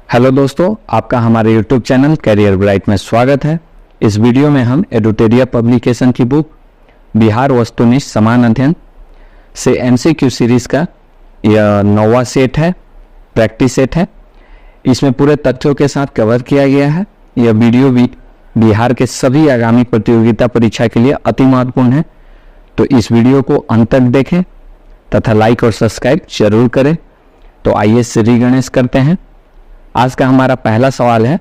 Hello दोस्तों, आपका हमारे यूट्यूब चैनल करियर ब्राइट में स्वागत है। इस वीडियो में हम एडुटेरिया पब्लिकेशन की बुक बिहार वस्तुनिष्ठ समान अध्ययन से एमसीक्यू सीरीज का यह 9वां सेट है, प्रैक्टिस सेट है। इसमें पूरे तथ्यों के साथ कवर किया गया है। यह वीडियो भी बिहार के सभी आगामी प्रतियोगिता परीक्षा के लिए अति महत्वपूर्ण है, तो इस वीडियो को अंत तक देखें तथा लाइक और सब्सक्राइब जरूर करें। तो आइए श्री गणेश करते हैं। आज का हमारा पहला सवाल है,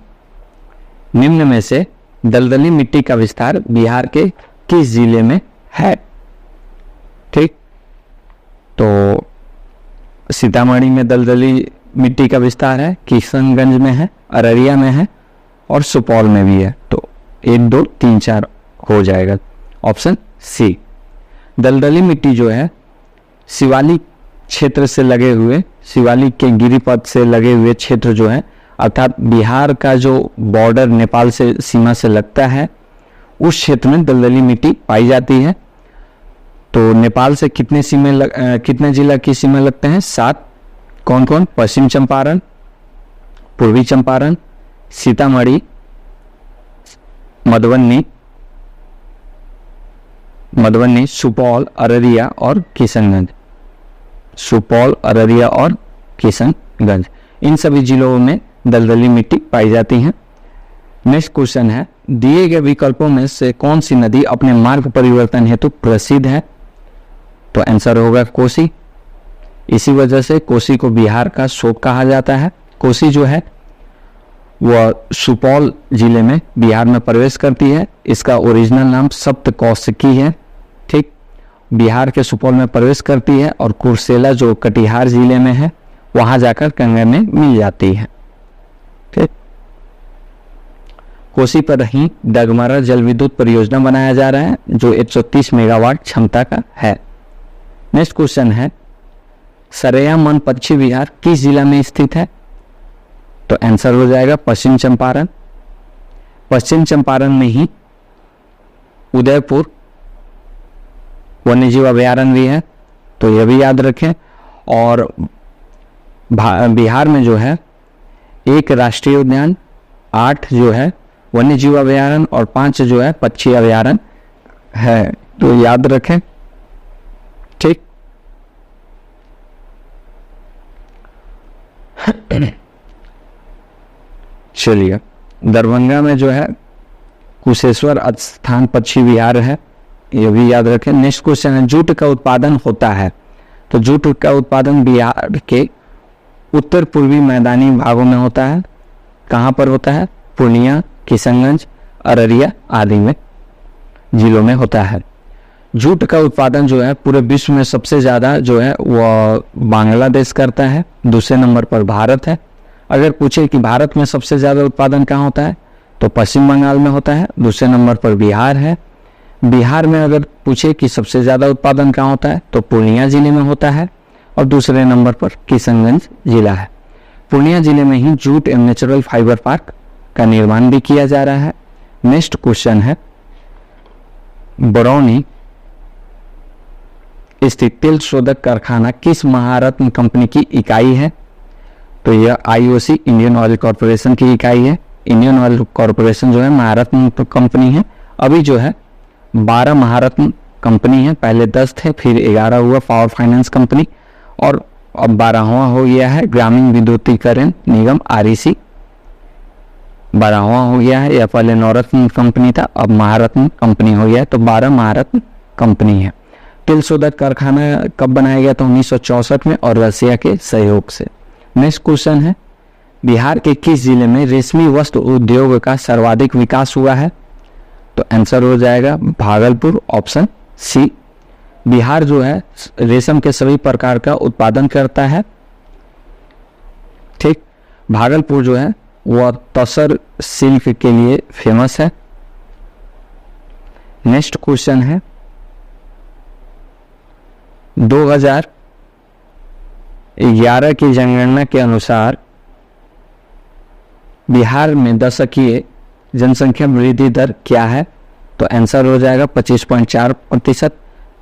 निम्न में से दलदली मिट्टी का विस्तार बिहार के किस जिले में है? ठीक, तो सीतामढ़ी में दलदली मिट्टी का विस्तार है, किशनगंज में है, अररिया में है और सुपौल में भी है। तो 1, 2, 3, 4 हो जाएगा ऑप्शन सी। दलदली मिट्टी जो है शिवालिक क्षेत्र से लगे हुए, शिवालिक के गिरिपथ से लगे हुए क्षेत्र जो है, अर्थात बिहार का जो बॉर्डर नेपाल से सीमा से लगता है, उस क्षेत्र में दलदली मिट्टी पाई जाती है। तो नेपाल से कितने जिला की सीमा लगते हैं? 7। कौन कौन? पश्चिम चंपारण, पूर्वी चंपारण, सीतामढ़ी, मधुबनी, सुपौल, अररिया और किशनगंज। सुपौल, अररिया और किशनगंज, इन सभी जिलों में दलदली मिट्टी पाई जाती है। नेक्स्ट क्वेश्चन है, दिए गए विकल्पों में से कौन सी नदी अपने मार्ग परिवर्तन हेतु प्रसिद्ध है? तो आंसर होगा कोसी। इसी वजह से कोसी को बिहार का शोक कहा जाता है। कोसी जो है वह सुपौल जिले में बिहार में प्रवेश करती है। इसका ओरिजिनल नाम सप्तकौशिकी है। ठीक, बिहार के सुपौल में प्रवेश करती है और कुर्सेला जो कटिहार जिले में है वहां जाकर गंगा में मिल जाती है। ठीक, कोसी पर ही डगमारा जल विद्युत परियोजना बनाया जा रहा है जो 130 मेगावाट क्षमता का है। नेक्स्ट क्वेश्चन है, सरैया मन पश्चिम बिहार किस जिला में स्थित है? तो आंसर हो जाएगा पश्चिम चंपारण। पश्चिम चंपारण में ही उदयपुर वन्यजीव अभयारण्य भी है, तो यह भी याद रखें। और बिहार में जो है 1 राष्ट्रीय उद्यान, 8 जो है वन्यजीव अभयारण्य और 5 जो है पक्षी अभयारण्य है, तो याद रखें। ठीक, चलिए, दरभंगा में जो है कुशेश्वर स्थान पश्चिम बिहार है, यह भी याद रखें। नेक्स्ट क्वेश्चन है, जूट का उत्पादन होता है? तो जूट का उत्पादन बिहार के उत्तर पूर्वी मैदानी भागों में होता है। कहाँ पर होता है? पूर्णिया, किशनगंज, अररिया आदि में जिलों में होता है। जूट का उत्पादन जो है पूरे विश्व में सबसे ज़्यादा जो है वह बांग्लादेश करता है। दूसरे नंबर पर भारत है। अगर पूछे कि भारत में सबसे ज़्यादा उत्पादन कहाँ होता है, तो पश्चिम बंगाल में होता है। दूसरे नंबर पर बिहार है। बिहार में अगर पूछे कि सबसे ज़्यादा उत्पादन कहाँ होता है, तो पूर्णिया जिले में होता है और दूसरे नंबर पर किशनगंज जिला है। पूर्णिया जिले में ही जूट एवं नेचुरल फाइबर पार्क का निर्माण भी किया जा रहा है। नेक्स्ट क्वेश्चन है, बरौनी स्थित तेल शोधक कारखाना किस महारत्न कंपनी की इकाई है? तो यह आईओसी इंडियन ऑयल कॉरपोरेशन की इकाई है। इंडियन ऑयल कॉरपोरेशन जो है महारत्न कंपनी है। अभी जो है 12 महारत्न कंपनी है, पहले 10 थे, फिर 11 हुआ पावर फाइनेंस कंपनी और अब 12वां हो गया है ग्रामीण विद्युतीकरण निगम आरईसी। 12वां हो गया है, यह पहले नवरत्न कंपनी था, अब महारत्न कंपनी हो गया है, तो 12 महारत्न कंपनी है। तेल शोधक कारखाना कब बनाया गया था? 1964 में और रसिया के सहयोग से। नेक्स्ट क्वेश्चन है, बिहार के किस जिले में रेशमी वस्त्र उद्योग का सर्वाधिक विकास हुआ है? तो आंसर हो जाएगा भागलपुर, ऑप्शन सी। बिहार जो है रेशम के सभी प्रकार का उत्पादन करता है। ठीक, भागलपुर जो है वह तसर सिल्क के लिए फेमस है। नेक्स्ट क्वेश्चन है, 2011 की जनगणना के अनुसार बिहार में दशकीय जनसंख्या वृद्धि दर क्या है? तो आंसर हो जाएगा 25.4%।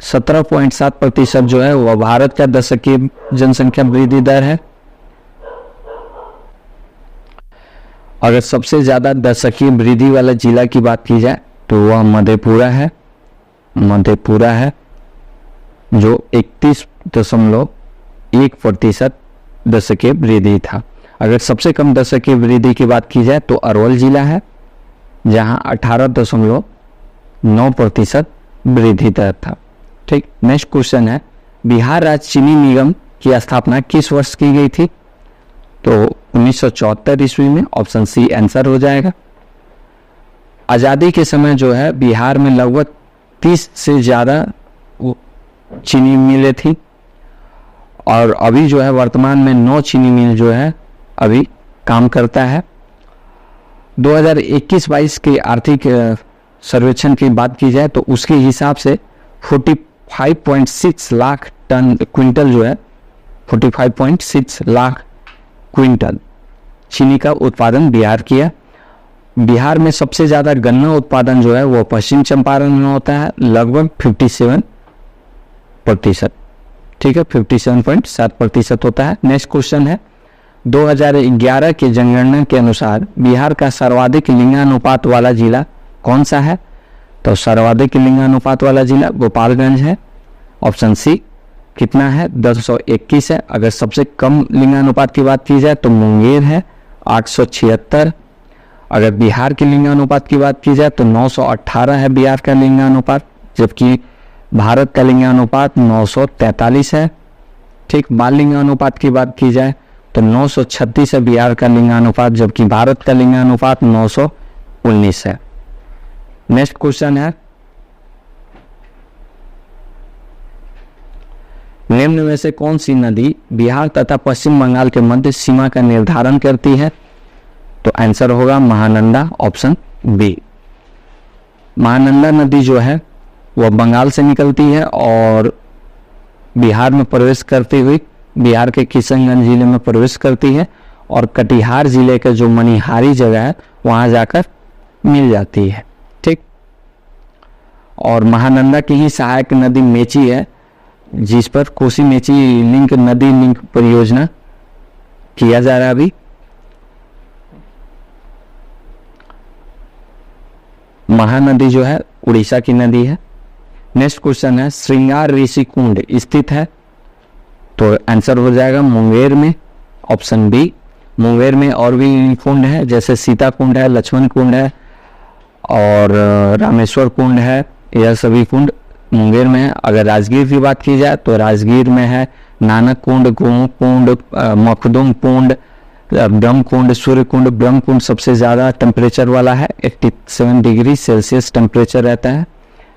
17.7% जो है वह भारत का दशकीय जनसंख्या वृद्धि दर है। अगर सबसे ज़्यादा दशकीय वृद्धि वाला जिला की बात की जाए तो वह मधेपुरा है, मधेपुरा है जो 31.1% दशकीय वृद्धि था। अगर सबसे कम दशकीय वृद्धि की बात की जाए तो अरवल जिला है जहां 18.9% वृद्धि दर था। ठीक, नेक्स्ट क्वेश्चन है बिहार राज्य चीनी निगम की स्थापना किस वर्ष की गई थी? तो 1974 ईस्वी में, ऑप्शन सी आंसर हो जाएगा। आज़ादी के समय जो है बिहार में लगभग 30 से ज़्यादा चीनी मिलें थी और अभी जो है वर्तमान में 9 चीनी मिल जो है अभी काम करता है। 2021-22 के आर्थिक सर्वेक्षण की बात की जाए तो उसके हिसाब से 45.6 लाख टन क्विंटल जो है 45.6 लाख क्विंटल चीनी का उत्पादन बिहार किया। बिहार में सबसे ज़्यादा गन्ना उत्पादन जो है वो पश्चिम चंपारण में होता है, लगभग 57%। ठीक है, 57.7% होता है। नेक्स्ट क्वेश्चन है 2011 के जनगणना के अनुसार बिहार का सर्वाधिक लिंगानुपात वाला जिला कौन सा है? तो सर्वाधिक लिंगानुपात वाला जिला गोपालगंज है, ऑप्शन सी। कितना है? 1021 है। अगर सबसे कम लिंगानुपात की बात की जाए तो मुंगेर है, 876। अगर बिहार के लिंगानुपात की बात की जाए तो 918 है बिहार का लिंगानुपात, जबकि भारत का लिंगानुपात 943 है। ठीक, बाल लिंगानुपात की बात की जाए तो 936 है बिहार का लिंगानुपात, जबकि भारत का लिंगानुपात 919 है। नेक्स्ट क्वेश्चन है निम्न में से कौन सी नदी बिहार तथा पश्चिम बंगाल के मध्य सीमा का निर्धारण करती है? तो आंसर होगा महानंदा, ऑप्शन बी। महानंदा नदी जो है वह बंगाल से निकलती है और बिहार में प्रवेश करती हुई बिहार के किशनगंज जिले में प्रवेश करती है और कटिहार जिले के जो मनिहारी जगह है वहां जाकर मिल जाती है। ठीक, और महानंदा की ही सहायक नदी मेची है जिस पर कोसी मेची लिंक नदी लिंक परियोजना किया जा रहा है अभी। महानदी जो है उड़ीसा की नदी है। नेक्स्ट क्वेश्चन है श्रृंगार ऋषि कुंड स्थित है? तो आंसर हो जाएगा मुंगेर में, ऑप्शन बी। मुंगेर में और भी कुंड है जैसे सीता कुंड है, लक्ष्मण कुंड है और रामेश्वर कुंड है, यह सभी कुंड मुंगेर में है। अगर राजगीर की बात की जाए तो राजगीर में है नानक कुंड, गोमुख कुंड, मखदुम कुंड, ब्रह्म कुंड, सूर्य कुंड। ब्रह्म कुंड सबसे ज़्यादा टेम्परेचर वाला है, 87 डिग्री सेल्सियस टेम्परेचर रहता है।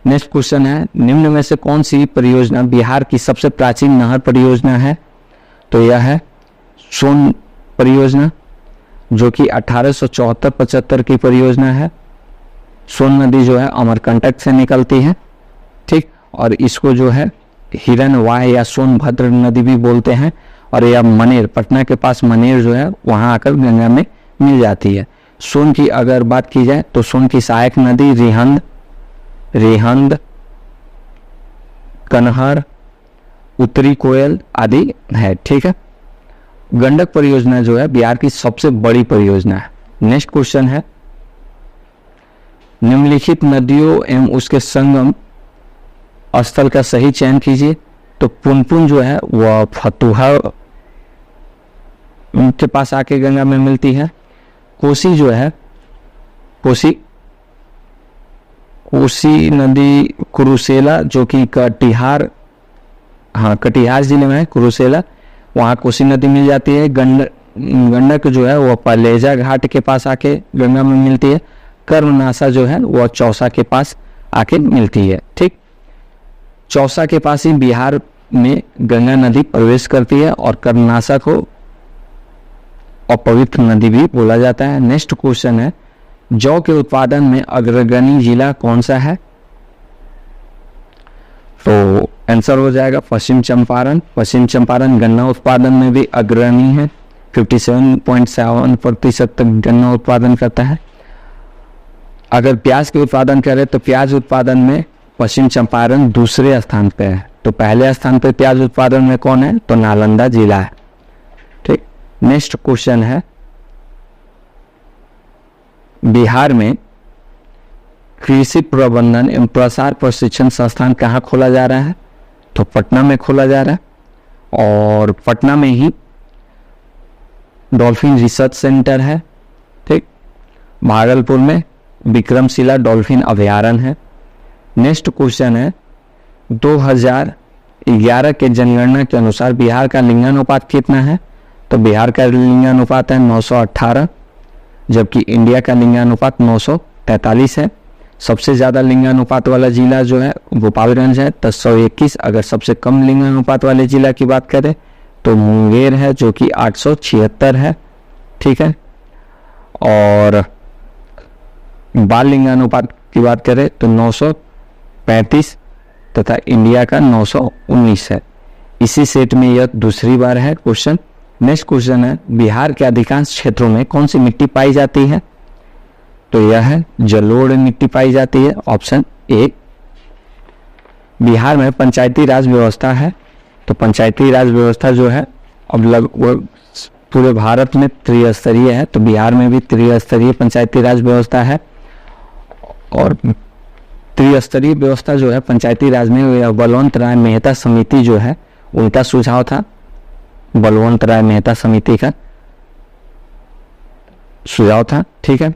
नेक्स्ट क्वेश्चन है निम्न में से कौन सी परियोजना बिहार की सबसे प्राचीन नहर परियोजना है? तो यह है सोन परियोजना जो कि 1874-75 की परियोजना है। सोन नदी जो है अमरकंटक से निकलती है। ठीक, और इसको जो है हिरन वाह या सोनभद्र नदी भी बोलते हैं और यह मनेर, पटना के पास मनेर जो है वहां आकर गंगा में मिल जाती है। सोन की अगर बात की जाए तो सोन की सहायक नदी रिहंद, कनहर, उत्तरी कोयल आदि है। ठीक है, गंडक परियोजना जो है बिहार की सबसे बड़ी परियोजना है। नेक्स्ट क्वेश्चन है निम्नलिखित नदियों एवं उसके संगम स्थल का सही चयन कीजिए। तो पुनपुन जो है वह फतुहा के पास आके गंगा में मिलती है। कोसी जो है कोसी नदी कुरुसेला जो कि कटिहार जिले में है, कुरुसेला, वहाँ कोसी नदी मिल जाती है। गंडक जो है वह पलेजा घाट के पास आके गंगा में मिलती है। कर्मनासा जो है वह चौसा के पास आके मिलती है। ठीक, चौसा के पास ही बिहार में गंगा नदी प्रवेश करती है और कर्मनासा को अपवित्र नदी भी बोला जाता है। नेक्स्ट क्वेश्चन है जौ के उत्पादन में अग्रगणी जिला कौन सा है? तो आंसर हो जाएगा पश्चिम चंपारण। पश्चिम चंपारण गन्ना उत्पादन में भी अग्रणी है, 57.7% तक गन्ना उत्पादन करता है। अगर प्याज के उत्पादन करें तो प्याज उत्पादन में पश्चिम चंपारण दूसरे स्थान पे है। तो पहले स्थान पे प्याज उत्पादन में कौन है? तो नालंदा जिला है। ठीक, नेक्स्ट क्वेश्चन है बिहार में कृषि प्रबंधन एवं प्रसार प्रशिक्षण संस्थान कहाँ खोला जा रहा है? तो पटना में खोला जा रहा है। और पटना में ही डॉल्फिन रिसर्च सेंटर है। ठीक, भागलपुर में विक्रमशिला डॉल्फिन अभयारण्य है। नेक्स्ट क्वेश्चन है 2011 के जनगणना के अनुसार बिहार का लिंगानुपात कितना है? तो बिहार का लिंगानुपात है 918, जबकि इंडिया का लिंगानुपात 943 है। सबसे ज़्यादा लिंगानुपात वाला जिला जो है गोपालगंज है 121। अगर सबसे कम लिंगानुपात वाले जिला की बात करें तो मुंगेर है जो कि 876 है। ठीक है, और बाल लिंगानुपात की बात करें तो 935 तथा इंडिया का 919 है। इसी सेट में यह दूसरी बार है क्वेश्चन। नेक्स्ट क्वेश्चन है बिहार के अधिकांश क्षेत्रों में कौन सी मिट्टी पाई जाती है? तो यह है जलोढ़ मिट्टी पाई जाती है, ऑप्शन ए। बिहार में पंचायती राज व्यवस्था है। तो पंचायती राज व्यवस्था जो है अब लगभग पूरे भारत में त्रिस्तरीय है, तो बिहार में भी त्रिस्तरीय पंचायती राज व्यवस्था है। और त्रिस्तरीय व्यवस्था जो है पंचायती राज में बलवंत राय मेहता समिति जो है उनका सुझाव था, बलवंत राय मेहता समिति का सुझाव था। ठीक है,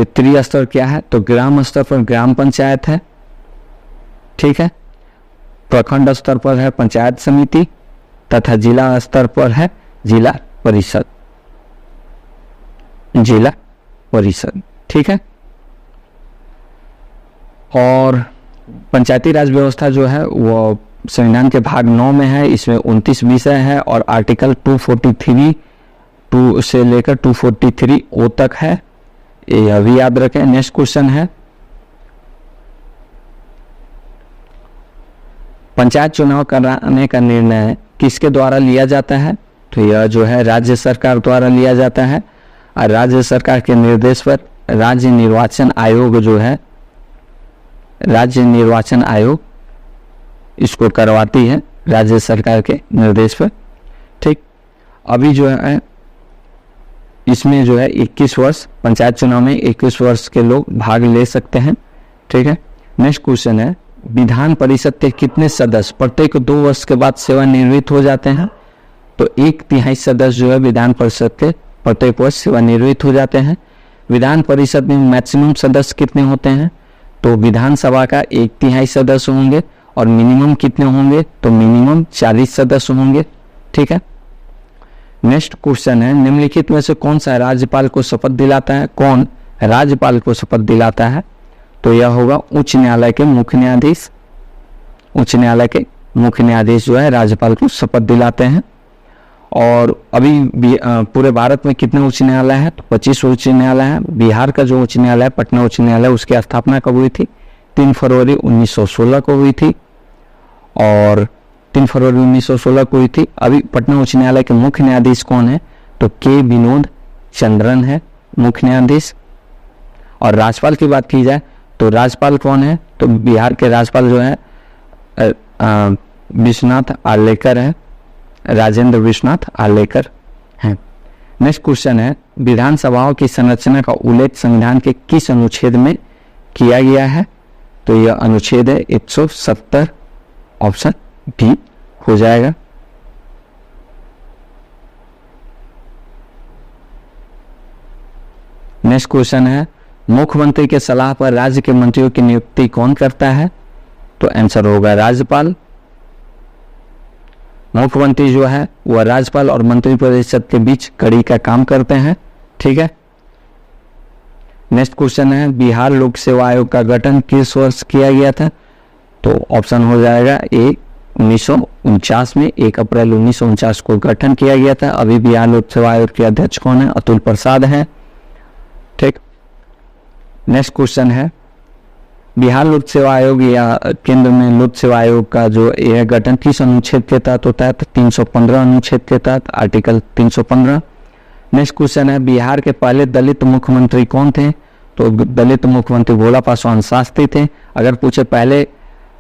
त्रिस्तर क्या है? तो ग्राम स्तर पर ग्राम पंचायत है। ठीक है, प्रखंड स्तर पर है पंचायत समिति तथा जिला स्तर पर है जिला परिषद, जिला परिषद। ठीक है, और पंचायती राज व्यवस्था जो है वो संविधान के भाग 9 में है। इसमें 29 विषय है और आर्टिकल 243 से लेकर 243 ओ तक है, यह भी याद रखें। नेक्स्ट क्वेश्चन है पंचायत चुनाव कराने का निर्णय किसके द्वारा लिया जाता है? तो यह जो है राज्य सरकार द्वारा लिया जाता है। और राज्य सरकार के निर्देश पर राज्य निर्वाचन आयोग जो है, राज्य निर्वाचन आयोग इसको करवाती है राज्य सरकार के निर्देश पर। ठीक, अभी जो है इसमें जो है 21 वर्ष, पंचायत चुनाव में 21 वर्ष के लोग भाग ले सकते हैं। ठीक है, नेक्स्ट क्वेश्चन है विधान परिषद के कितने सदस्य प्रत्येक 2 वर्ष के बाद सेवानिवृत्त हो जाते हैं? तो 1/3 सदस्य जो है विधान परिषद के प्रत्येक वर्ष सेवानिवृत्त हो जाते हैं। विधान परिषद में मैक्सिमम सदस्य कितने होते हैं? तो विधानसभा का 1/3 सदस्य होंगे। और मिनिमम कितने होंगे? तो मिनिमम 40 सदस्य होंगे। ठीक है, नेक्स्ट क्वेश्चन है निम्नलिखित में से कौन सा राज्यपाल को शपथ दिलाता है? कौन राज्यपाल को शपथ दिलाता है? तो यह होगा उच्च न्यायालय के मुख्य न्यायाधीश। उच्च न्यायालय के मुख्य न्यायाधीश जो है राज्यपाल को शपथ दिलाते हैं। और अभी पूरे भारत में कितने उच्च न्यायालय हैं? तो 25 उच्च न्यायालय हैं। बिहार का जो उच्च न्यायालय है पटना उच्च न्यायालय, उसकी स्थापना कब हुई थी? 3 फरवरी 1916 को हुई थी। और 3 फरवरी 1916 को हुई थी। अभी पटना उच्च न्यायालय के मुख्य न्यायाधीश कौन है? तो के विनोद चंद्रन है मुख्य न्यायाधीश। और राज्यपाल की बात की जाए तो राज्यपाल कौन है? तो बिहार के राज्यपाल जो है विश्वनाथ आर्लेकर है, राजेंद्र विश्वनाथ आर्लेकर हैं। नेक्स्ट क्वेश्चन है विधानसभाओं की संरचना का उल्लेख संविधान के किस अनुच्छेद में किया गया है? तो यह अनुच्छेद है 170, ऑप्शन डी हो जाएगा। नेक्स्ट क्वेश्चन है मुख्यमंत्री के सलाह पर राज्य के मंत्रियों की नियुक्ति कौन करता है? तो आंसर होगा राज्यपाल। मुख्यमंत्री जो है वह राज्यपाल और मंत्रिपरिषद के बीच कड़ी का काम करते हैं। ठीक है, नेक्स्ट क्वेश्चन है बिहार लोक सेवा आयोग का गठन किस वर्ष किया गया था? तो ऑप्शन हो जाएगा ए 1949 में, 1 अप्रैल 1949 को गठन किया गया था। अभी बिहार लोक सेवा आयोग के अध्यक्ष कौन है? अतुल प्रसाद है। ठीक, नेक्स्ट क्वेश्चन है बिहार लोक सेवा आयोग या केंद्र में लोक सेवा आयोग का जो यह गठन किस अनुच्छेद के तहत होता है? तो 315 अनुच्छेद के तहत, आर्टिकल 315। नेक्स्ट क्वेश्चन है बिहार के पहले दलित मुख्यमंत्री कौन थे? तो दलित मुख्यमंत्री भोला पासवान शास्त्री थे। अगर पूछे पहले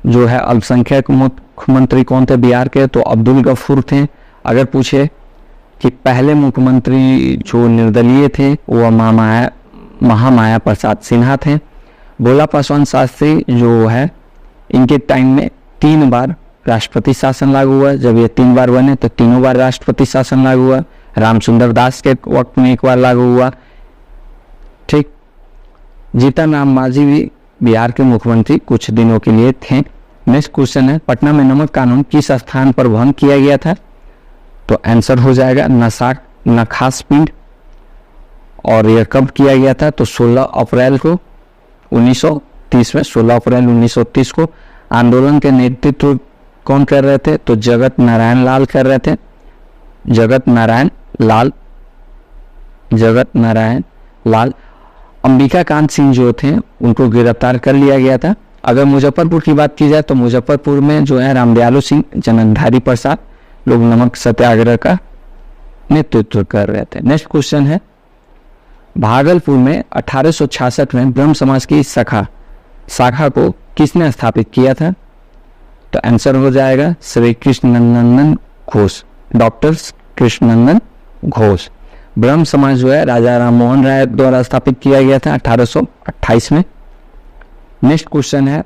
जो है अल्पसंख्यक मुख्यमंत्री कौन थे बिहार के? तो अब्दुल गफूर थे। अगर पूछे कि पहले मुख्यमंत्री जो निर्दलीय थे वह महामाया प्रसाद सिन्हा थे। भोला पासवान शास्त्री जो है इनके टाइम में 3 बार राष्ट्रपति शासन लागू हुआ। जब ये 3 बार बने तो तीनों बार राष्ट्रपति शासन लागू हुआ। रामसुंदर दास के वक्त में 1 बार लागू हुआ। ठीक। जीतन राम मांझी भी बिहार के मुख्यमंत्री कुछ दिनों के लिए थे। नेक्स्ट क्वेश्चन है, पटना में नमक कानून किस स्थान पर भंग किया गया था? तो आंसर हो जाएगा नखास पिंड। और यह कब किया गया था? तो 16 अप्रैल को 1930 में, 16 अप्रैल 1930 को। आंदोलन के नेतृत्व कौन कर रहे थे? तो जगत नारायण लाल कर रहे थे। जगत नारायण लाल। अंबिका कांत सिंह जो थे उनको गिरफ्तार कर लिया गया था। अगर मुजफ्फरपुर की बात की जाए तो मुजफ्फरपुर में जो है रामदयालु सिंह, जनकधारी प्रसाद लोग नमक सत्याग्रह का नेतृत्व कर रहे थे। नेक्स्ट क्वेश्चन है, भागलपुर में 1866 में ब्रह्म समाज की शाखा को किसने स्थापित किया था? तो आंसर हो जाएगा श्री कृष्णनंदन घोष, डॉक्टर कृष्णनंदन घोष। ब्रह्म समाज जो है राजा राम मोहन राय द्वारा स्थापित किया गया था 1828 में। नेक्स्ट क्वेश्चन है,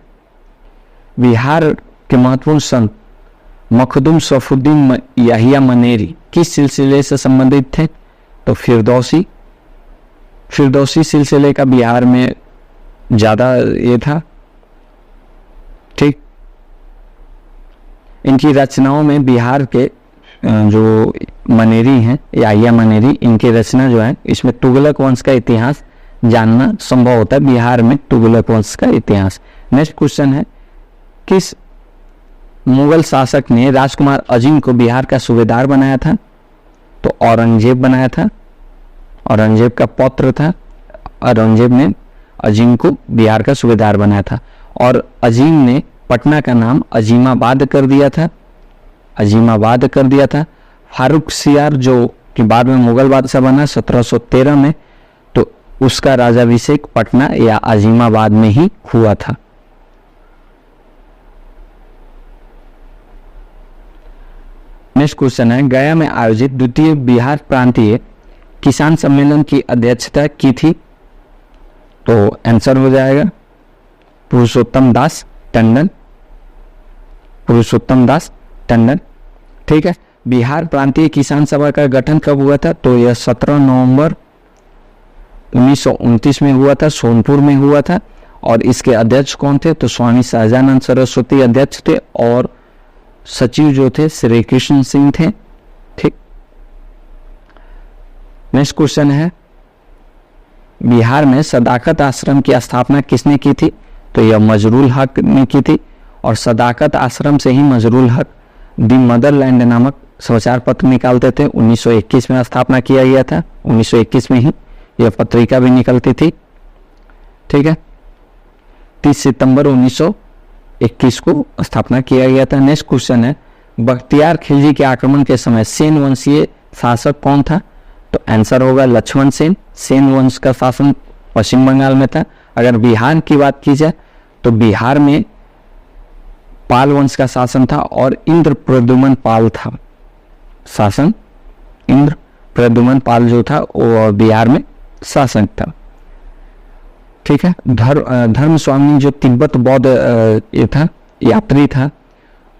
बिहार के महत्वपूर्ण संत मखदूम सफुद्दीन याहिया मनेरी किस सिलसिले से संबंधित थे? तो फिरदौसी सिलसिले का बिहार में ज्यादा ये था। ठीक। इनकी रचनाओं में बिहार के जो मनेरी हैं, याहिया मनेरी, इनकी रचना जो है इसमें तुगलक वंश का इतिहास जानना संभव होता है। बिहार में तुगलक वंश का इतिहास। नेक्स्ट क्वेश्चन है, किस मुगल शासक ने राजकुमार अजीम को बिहार का सूबेदार बनाया था? तो औरंगजेब बनाया था। औरंगजेब का पौत्र था। औरंगजेब ने अजीम को बिहार का सूबेदार बनाया था। और अजीम ने पटना का नाम अजीमाबाद कर दिया था। फारूक सियार जो कि बाद में मुगल बादशाह बना 1713 में, तो उसका राजाभिषेक पटना या अजीमाबाद में ही हुआ था। नेक्स्ट क्वेश्चन है, गया में आयोजित द्वितीय बिहार प्रांतीय किसान सम्मेलन की अध्यक्षता की थी? तो आंसर हो जाएगा पुरुषोत्तम दास टंडन। ठीक है। बिहार प्रांतीय किसान सभा का गठन कब हुआ था? तो यह 17 नवंबर 1929 में हुआ था, सोनपुर में हुआ था। और इसके अध्यक्ष कौन थे? तो स्वामी सहजानंद सरस्वती अध्यक्ष थे और सचिव जो थे श्री कृष्ण सिंह थे। ठीक। नेक्स्ट क्वेश्चन है, बिहार में सदाकत आश्रम की स्थापना किसने की थी? तो यह मजरूल हक ने की थी। और सदाकत आश्रम से ही मजरूल हक दी मदरलैंड नामक समाचार पत्र निकालते थे। 1921 में स्थापना किया गया था। 1921 में ही यह पत्रिका भी निकलती थी। ठीक है। 30 सितंबर 1921 को स्थापना किया गया था। नेक्स्ट क्वेश्चन है, बख्तियार खिलजी के आक्रमण के समय सेन वंशीय शासक कौन था? तो आंसर होगा लक्ष्मण सेन। सेन वंश का शासन पश्चिम बंगाल में था। अगर बिहार की बात की जाए तो बिहार में पाल वंश का शासन था और इंद्र प्रद्युमन पाल था शासन। इंद्र प्रद्युमन पाल जो था वो बिहार में शासक था। ठीक है। धर्म स्वामी जो तिब्बत बौद्ध ये था, यात्री था,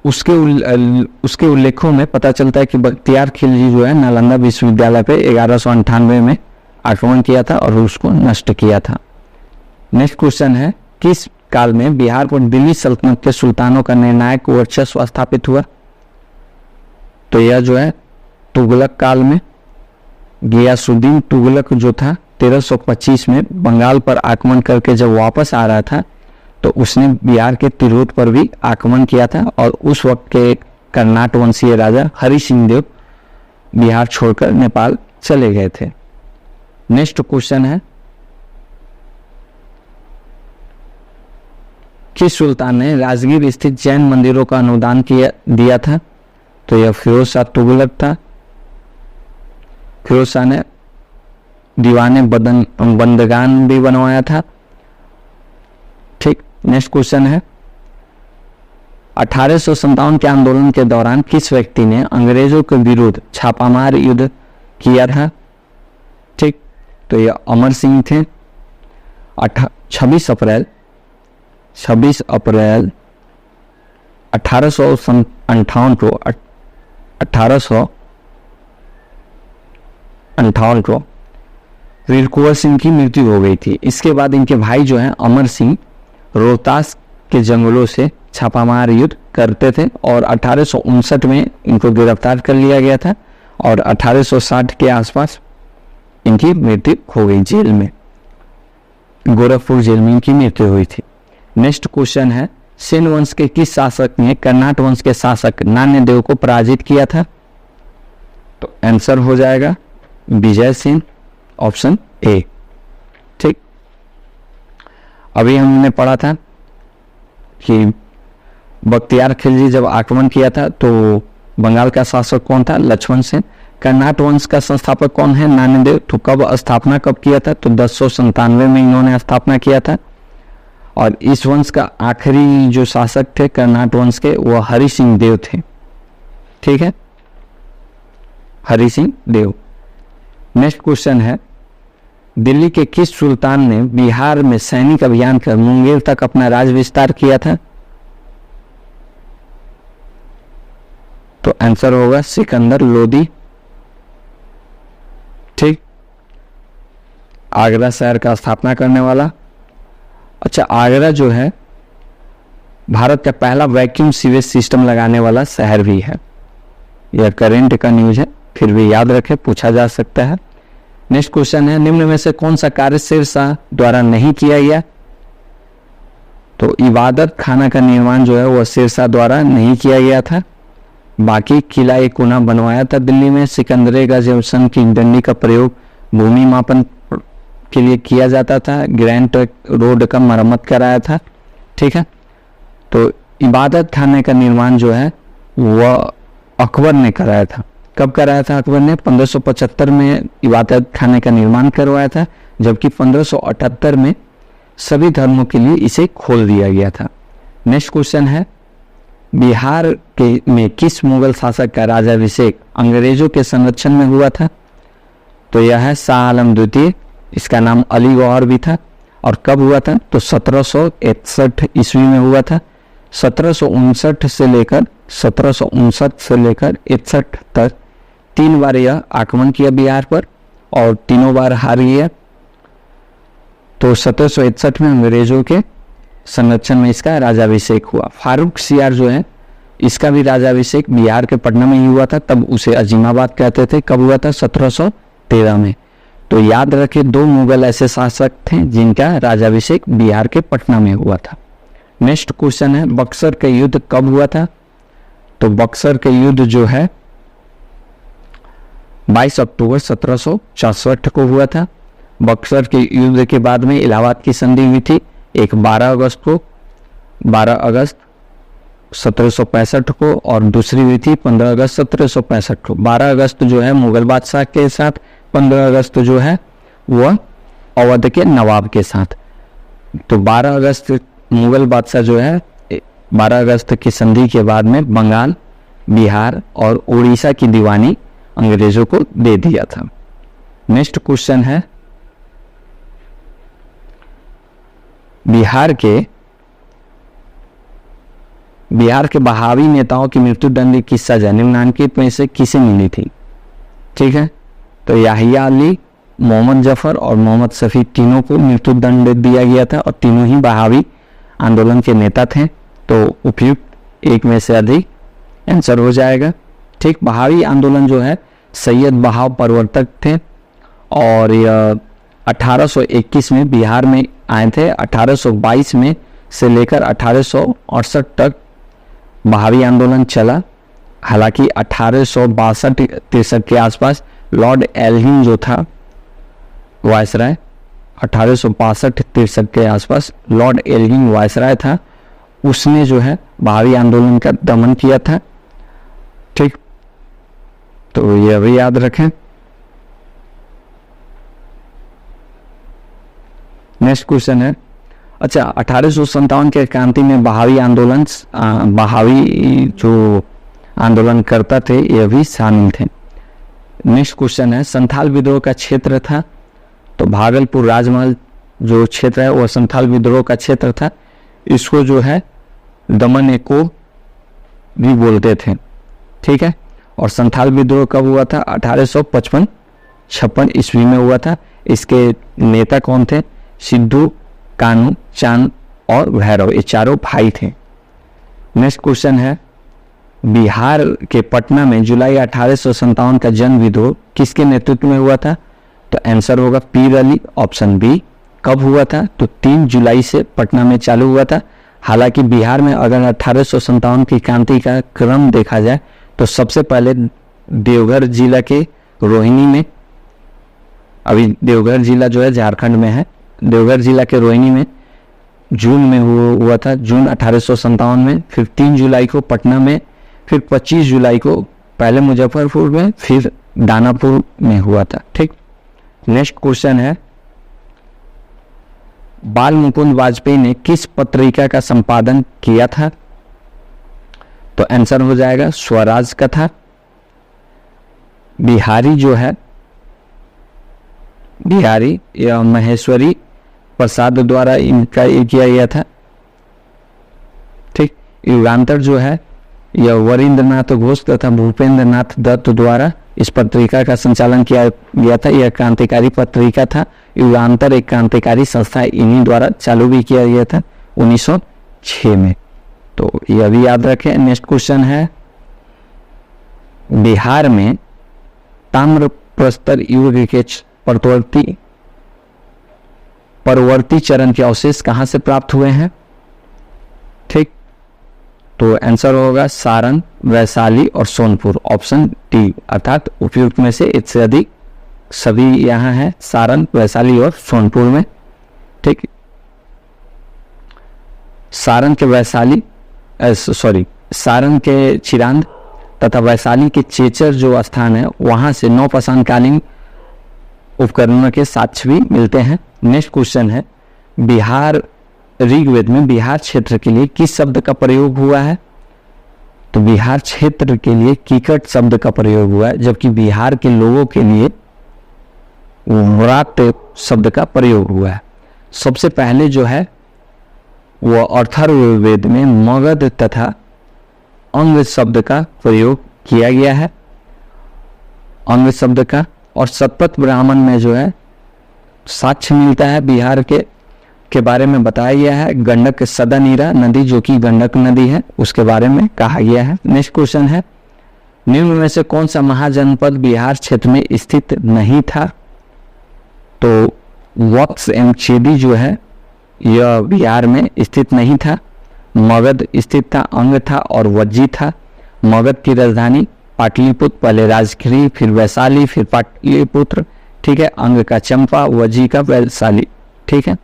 उसके उल्लेखों में पता चलता है कि बख्तियार खिलजी जो है नालंदा विश्वविद्यालय पे 1198 में आक्रमण किया था और उसको नष्ट किया था। नेक्स्ट क्वेश्चन है, किस काल में बिहार पर दिल्ली सल्तनत के सुल्तानों का निर्णायक वर्चस्व स्थापित हुआ? तो यह जो है तुगलक काल में। गियासुद्दीन तुगलक जो था 1325 में बंगाल पर आक्रमण करके जब वापस आ रहा था तो उसने बिहार के तिरहुत पर भी आक्रमण किया था और उस वक्त के कर्नाट वंशीय राजा हरि सिंह देव बिहार छोड़कर नेपाल चले गए थे। नेक्स्ट क्वेश्चन है, किस सुल्तान ने राजगीर स्थित जैन मंदिरों का अनुदान दिया था? तो यह फिरोज शाह तुगलक था। फिरोज शाह ने दीवाने बंदगान भी बनवाया था। ठीक। नेक्स्ट क्वेश्चन है, 1857 के आंदोलन के दौरान किस व्यक्ति ने अंग्रेजों के विरुद्ध छापामार युद्ध किया था। ठीक, तो ये अमर सिंह थे। 26 अप्रैल 1858 को 1858 को वीर कुंवर सिंह की मृत्यु हो गई थी। इसके बाद इनके भाई जो हैं अमर सिंह रोहतास के जंगलों से छापामार युद्ध करते थे और 1859 में इनको गिरफ्तार कर लिया गया था और 1860 के आसपास इनकी मृत्यु हो गई जेल में, गोरखपुर जेल में इनकी मृत्यु हुई थी। नेक्स्ट क्वेश्चन है, सेन वंश के किस शासक ने कर्नाट वंश के शासक नान्यदेव को पराजित किया था? तो आंसर हो जाएगा विजय सेन, ऑप्शन ए। ठीक, अभी हमने पढ़ा था कि बख्तियार खिलजी जब आक्रमण किया था तो बंगाल का शासक कौन था? लक्ष्मण सेन। कर्नाट वंश का संस्थापक कौन है? नान्यदेव। तो कब स्थापना कब किया था? तो 1097 में इन्होंने स्थापना किया था। और इस वंश का आखिरी जो शासक थे कर्नाट वंश के, वो हरि सिंह देव थे। ठीक है, हरि सिंह देव। नेक्स्ट क्वेश्चन है, दिल्ली के किस सुल्तान ने बिहार में सैनिक अभियान कर मुंगेर तक अपना राज विस्तार किया था? तो आंसर होगा सिकंदर लोदी। ठीक, आगरा शहर का स्थापना करने वाला। अच्छा, आगरा जो है भारत का पहला वैक्यूम सीवेज सिस्टम लगाने वाला शहर भी है। यह करेंट का न्यूज है, फिर भी याद रखें, पूछा जा सकता है। नेक्स्ट क्वेश्चन है, निम्न में से कौन सा कार्य शेरशाह द्वारा नहीं किया गया? तो इबादत खाना का निर्माण जो है वह शेरशाह द्वारा नहीं किया गया था। बाकी किला एक कोना बनवाया था दिल्ली में। सिकंदरे गाजियासन की डंडी का प्रयोग भूमि मापन के लिए किया जाता था। ग्रैंड ट्रक रोड का मरम्मत कराया था। ठीक है, तो इबादत खाने का निर्माण जो है वह अकबर ने कराया था। कब कराया था अकबर ने? 1575 में इबादत खाने का निर्माण करवाया था, जबकि 1578 में सभी धर्मों के लिए इसे खोल दिया गया था। नेक्स्ट क्वेश्चन है, बिहार के में किस मुगल शासक का राजाभिषेक अंग्रेजों के संरक्षण में हुआ था? तो यह है शाह आलम द्वितीय। इसका नाम अली गौहर भी था। और कब हुआ था? तो 1761 ईस्वी में हुआ था। 1759 से लेकर 61 तक 3 बार यह आक्रमण किया बिहार पर और तीनों बार हार गया। तो 1761 में अंग्रेजों के संरक्षण में इसका राजाभिषेक हुआ। फारूक सियार जो है इसका भी राजाभिषेक बिहार के पटना में ही हुआ था, तब उसे अजीमाबाद कहते थे। कब हुआ था? 1713 में। तो याद रखें, 2 मुगल ऐसे शासक थे जिनका राजाभिषेक बिहार के पटना में हुआ था। नेक्स्ट क्वेश्चन है, बक्सर का युद्ध कब हुआ था? तो बक्सर का युद्ध जो है 22 अक्टूबर 1764 को हुआ था। बक्सर के युद्ध के बाद में इलाहाबाद की संधि हुई थी, एक 12 अगस्त 1765 को और दूसरी हुई थी 15 अगस्त 1765 को। 12 अगस्त जो है मुगल बादशाह के साथ, 15 अगस्त जो है वह अवध के नवाब के साथ। तो 12 अगस्त मुगल बादशाह जो है 12 अगस्त की संधि के बाद में बंगाल, बिहार और उड़ीसा की दीवानी अंग्रेजों को दे दिया था। नेक्स्ट क्वेश्चन है, बिहार के बहावी नेताओं की मृत्युदंड की सजा निम्नलिखित में से किसे मिली थी? ठीक है, तो याहिया अली, मोहम्मद जफर और मोहम्मद शफी तीनों को मृत्युदंड दिया गया था और तीनों ही बहावी आंदोलन के नेता थे। तो उपयुक्त एक में से अधिक आंसर हो जाएगा। ठीक, बहावी आंदोलन जो है सैयद बहाव प्रवर्तक थे और यह 1821 में बिहार में आए थे। 1822 में से लेकर 1868 तक बहावी आंदोलन चला। हालांकि 1862-63 के आसपास लॉर्ड एल्गिन जो था वायसराय, 1862-63 के आसपास लॉर्ड एल्गिन वायसराय था, उसने जो है बहावी आंदोलन का दमन किया था। ठीक, तो यह भी याद रखें। नेक्स्ट क्वेश्चन है, अच्छा 1857 के क्रांति में बहावी जो आंदोलन करता थे यह भी शामिल थे। नेक्स्ट क्वेश्चन है, संथाल विद्रोह का क्षेत्र था, तो भागलपुर राजमहल जो क्षेत्र है वह संथाल विद्रोह का क्षेत्र था। इसको जो है दमन एको भी बोलते थे, ठीक है। और संथाल विद्रोह कब हुआ था? 1855 ईस्वी में हुआ था। इसके नेता कौन थे? सिद्धू, कान्हू, चांद और भैरव, ये चारों भाई थे। नेक्स्ट क्वेश्चन है, बिहार के पटना में जुलाई 1857 का जन विद्रोह किसके नेतृत्व में हुआ था? तो आंसर होगा पीर अली, ऑप्शन बी। कब हुआ था? तो 3 जुलाई से पटना में चालू हुआ था। हालांकि बिहार में अगर 1857 की क्रांति का क्रम देखा जाए तो सबसे पहले देवघर जिला के रोहिणी में, अभी देवघर जिला जो है झारखंड में है, देवघर जिला के रोहिणी में जून में हुआ था, जून 1857 में। फिर 3 जुलाई को पटना में, फिर 25 जुलाई को पहले मुजफ्फरपुर में, फिर दानापुर में हुआ था, ठीक। नेक्स्ट क्वेश्चन है, बाल मुकुंद वाजपेयी ने किस पत्रिका का संपादन किया था? तो आंसर हो जाएगा स्वराज कथा। बिहारी जो है, बिहारी या महेश्वरी प्रसाद द्वारा इनका ये किया गया था, ठीक। युगांतर जो है यह वरिंद्रनाथ घोष तथा भूपेंद्र नाथ दत्त द्वारा इस पत्रिका का संचालन किया गया था। यह क्रांतिकारी पत्रिका था। युगांतर एक क्रांतिकारी संस्था, इन्हीं द्वारा चालू भी किया गया था 1906 में, तो यह भी याद रखें। नेक्स्ट क्वेश्चन है, बिहार में ताम्र प्रस्तर युग के परवर्ती चरण के अवशेष कहां से प्राप्त हुए हैं? ठीक, तो आंसर होगा सारण, वैशाली और सोनपुर, ऑप्शन डी। अर्थात उपयुक्त में से इससे अधिक सभी यहाँ है, सारण, वैशाली और सोनपुर में, ठीक। सारण के वैशाली सारण के चिरांद तथा वैशाली के चेचर जो स्थान है वहां से नौपाषाणकालीन उपकरणों के साक्ष्य भी मिलते हैं। नेक्स्ट क्वेश्चन है, बिहार ऋग्वेद में बिहार क्षेत्र के लिए किस शब्द का प्रयोग हुआ है? तो बिहार क्षेत्र के लिए कीकट शब्द का प्रयोग हुआ है, जबकि बिहार के लोगों के लिए मुरात शब्द का प्रयोग हुआ है। सबसे पहले जो है वो अथर्ववेद में मगध तथा अंग शब्द का प्रयोग किया गया है, अंग शब्द का। और शतपथ ब्राह्मण में जो है साक्ष्य मिलता है बिहार के बारे में बताया गया है। गंडक सदानीरा नदी जो कि गंडक नदी है उसके बारे में कहा गया है। नेक्स्ट क्वेश्चन है, निम्न में से कौन सा महाजनपद बिहार क्षेत्र में स्थित नहीं था? तो वत्स एवं चेदी जो है यह बिहार में स्थित नहीं था। मगध स्थित था, अंग था और वज्जी था। मगध की राजधानी पाटलिपुत्र, पहले राजगिरी, फिर वैशाली, फिर पाटलिपुत्र, ठीक है। अंग का चंपा, वज्जी का वैशाली, ठीक है।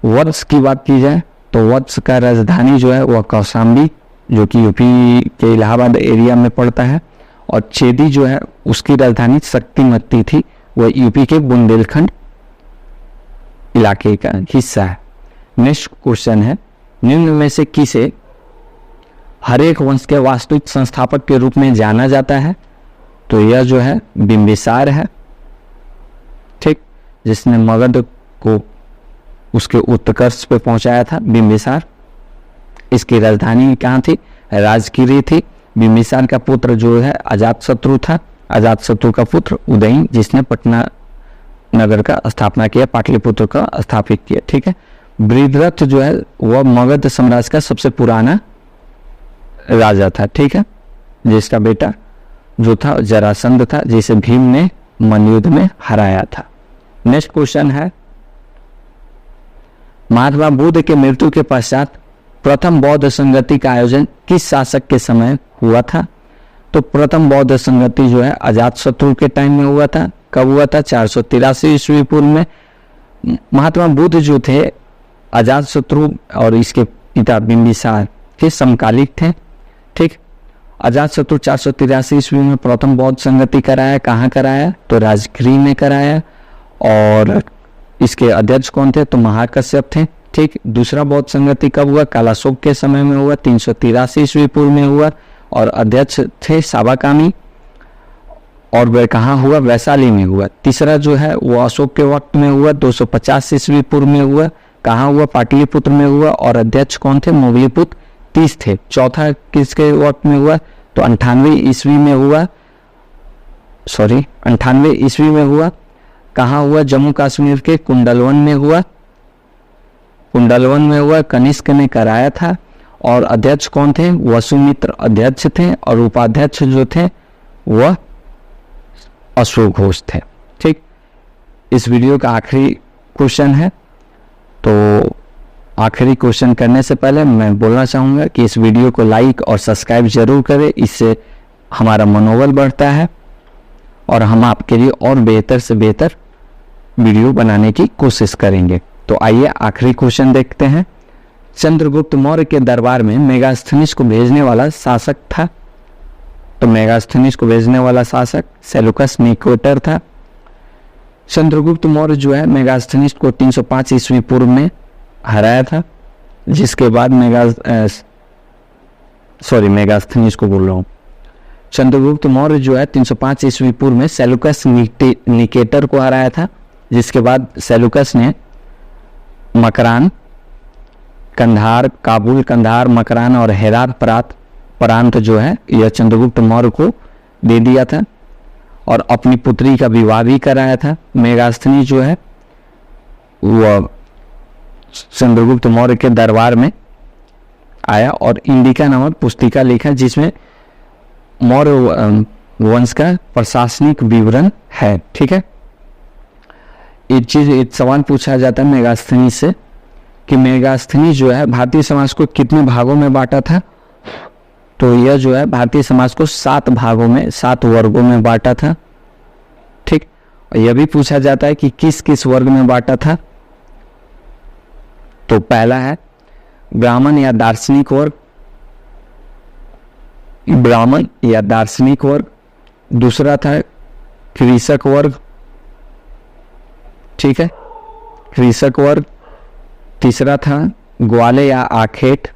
वत्स की बात की जाए तो वत्स का राजधानी जो है वह कौशाम्बी जो कि यूपी के इलाहाबाद एरिया में पड़ता है। और चेदी जो है उसकी राजधानी शक्तिमती थी, वह यूपी के बुंदेलखंड इलाके का हिस्सा है। नेक्स्ट क्वेश्चन है, निम्न में से किसे हरेक वंश के वास्तविक संस्थापक के रूप में जाना जाता है? तो यह जो है बिंबिसार है, ठीक, जिसने मगध को उसके उत्कर्ष पे पहुंचाया था, बिंबिसार। इसकी राजधानी कहाँ थी? राजगिरी थी। बिंबिसार का पुत्र जो है अजातशत्रु था, अजातशत्रु का पुत्र उदयन, जिसने पटना नगर का स्थापना किया, पाटलिपुत्र का स्थापित किया, ठीक है। बृहद्रथ जो है वह मगध साम्राज्य का सबसे पुराना राजा था, ठीक है, जिसका बेटा जो था जरासंध था, जिसे भीम ने मनयुद्ध में हराया था। नेक्स्ट क्वेश्चन है, महात्मा बुद्ध के मृत्यु के पश्चात प्रथम बौद्ध संगति का आयोजन किस शासक के समय हुआ था? तो प्रथम बौद्ध संगति जो है अजातशत्रु के टाइम में हुआ था। कब हुआ था? 483 ईस्वी पूर्व में। महात्मा बुद्ध जो थे अजातशत्रु और इसके पिता बिंबिसार के समकालिक थे, ठीक। अजातशत्रु 483 ईस्वी में प्रथम बौद्ध संगति कराया। कहाँ कराया? तो राजगिरी में कराया। और इसके अध्यक्ष कौन थे? तो महाकश्यप थे, ठीक। दूसरा बौद्ध संगति कब हुआ? कालाशोक के समय में हुआ, 383 ईस्वी पूर्व में हुआ। और अध्यक्ष थे साबाकामी। और वह कहाँ हुआ, वैशाली में हुआ। तीसरा जो है वो अशोक के वक्त में हुआ, 250 ईस्वी पूर्व में हुआ। कहाँ हुआ, पाटलिपुत्र में हुआ। और अध्यक्ष कौन थे, मोगलीपुत्र तीस थे। चौथा किसके वक्त में हुआ, तो 98 ईस्वी में हुआ, 98 ईस्वी में हुआ। कहाँ हुआ, जम्मू कश्मीर के कुंडलवन में हुआ, कुंडलवन में हुआ, कनिष्क ने कराया था। और अध्यक्ष कौन थे, वसुमित्र अध्यक्ष थे। और उपाध्यक्ष जो थे वह अशोक घोष थे। ठीक, इस वीडियो का आखिरी क्वेश्चन है। तो आखिरी क्वेश्चन करने से पहले मैं बोलना चाहूँगा कि इस वीडियो को लाइक और सब्सक्राइब जरूर करें, इससे हमारा मनोबल बढ़ता है और हम आपके लिए और बेहतर से बेहतर वीडियो बनाने की कोशिश करेंगे। तो आइए आखिरी क्वेश्चन देखते हैं। चंद्रगुप्त मौर्य के दरबार में मेगास्थनीज को भेजने वाला शासक था। तो मेगास्थनीज को भेजने वाला शासक सेलुकस निकेटर था। चंद्रगुप्त मौर्य जो है मेगास्थनीज को 305 ईस्वी पूर्व में हराया था, जिसके बाद मेगास्थनीज को बोल रहा हूँ। चंद्रगुप्त मौर्य जो है 305 ईस्वी पूर्व में सेलुकस निकेटर को हराया था, जिसके बाद सेलुकस ने मकरान, कंधार, काबुल, कंधार, मकरान और हेरात प्रांत जो है यह चंद्रगुप्त मौर्य को दे दिया था और अपनी पुत्री का विवाह भी कराया था। मेगास्थनी जो है वह चंद्रगुप्त मौर्य के दरबार में आया और इंडिका नामक पुस्तिका लिखा, जिसमें मौर्य वंश का प्रशासनिक विवरण है। ठीक है, एक सवाल पूछा जाता है मेगास्थनी से कि मेगास्थनी जो है भारतीय समाज को कितने भागों में बांटा था। तो यह जो है भारतीय समाज को 7 भागों में, 7 वर्गों में बांटा था। ठीक, और यह भी पूछा जाता है कि किस किस वर्ग में बांटा था। तो पहला है ब्राह्मण या दार्शनिक वर्ग, ब्राह्मण या दार्शनिक वर्ग। दूसरा था कृषक वर्ग, ठीक है, कृषक वर्ग। तीसरा था ग्वाले या आखेट,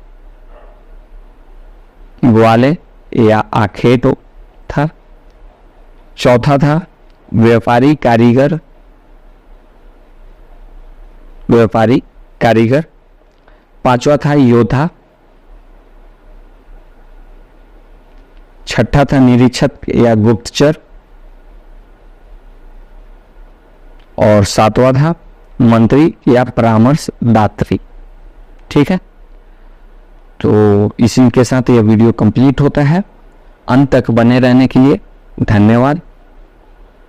ग्वाले या आखेट था। चौथा था व्यापारी कारीगर, व्यापारी कारीगर। पांचवा था योद्धा। छठा था निरीक्षक या गुप्तचर। और सातवां था मंत्री या परामर्शदात्री। ठीक है, तो इसी के साथ यह वीडियो कंप्लीट होता है। अंत तक बने रहने के लिए धन्यवाद।